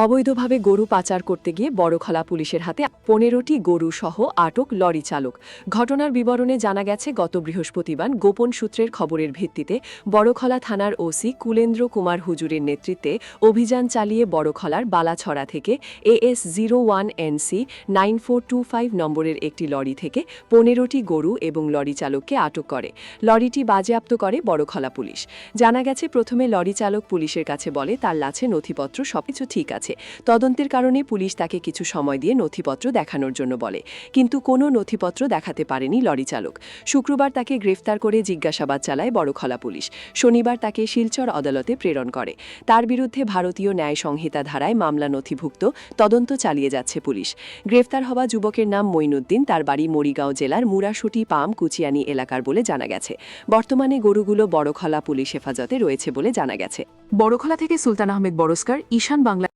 অবৈধভাবে গরু পাচার করতে গিয়ে বড়খলা পুলিশের হাতে ১৫টি গরু সহ আটক লরি চালক। ঘটনার বিবরণে জানা গেছে, গত বৃহস্পতিবার গোপন সূত্রের খবরের ভিত্তিতে বড়খলা থানার ওসি কুলেন্দ্র কুমার হুজুরের নেতৃত্বে অভিযান চালিয়ে বড়খলার বালাছড়া থেকে AS01NC 9425 নম্বরের একটি লরি থেকে ১৫টি গরু এবং লরি চালককে আটক করে। লরিটি বাজেয়াপ্ত করে বড়খলা পুলিশ। জানা গেছে, প্রথমে লরি চালক পুলিশের কাছে বলে তার লাছে নথিপত্র সবকিছু ঠিক আছে। তদন্তের কারণে পুলিশ তাকে কিছু সময় দিয়ে নথিপত্র দেখানোর জন্য বলে, কিন্তু কোনো নথিপত্র দেখাতে পারেনি লরি চালক। শুক্রবার তাকে গ্রেফতার করে জিজ্ঞাসাবাদ চালায় বড়খলা পুলিশ। শনিবার তাকে শিলচর আদালতে প্রেরণ করে। তার বিরুদ্ধে ভারতীয় ন্যায় সংহিতা ধারায় মামলা নথিভুক্ত, তদন্ত চালিয়ে যাচ্ছে পুলিশ। গ্রেফতার হওয়া যুবকের নাম মঈনুদ্দিন, তার বাড়ি মরিগাঁও জেলার মুরাশুটি পাম কুচিয়ানি এলাকার বলে জানা গেছে। বর্তমানে গরুগুলো বড়খলা পুলিশ হেফাজতে রয়েছে বলে জানা গেছে। বড়খলা থেকে সুলতান আহমেদ বরস্কার, ঈশান বাংলা।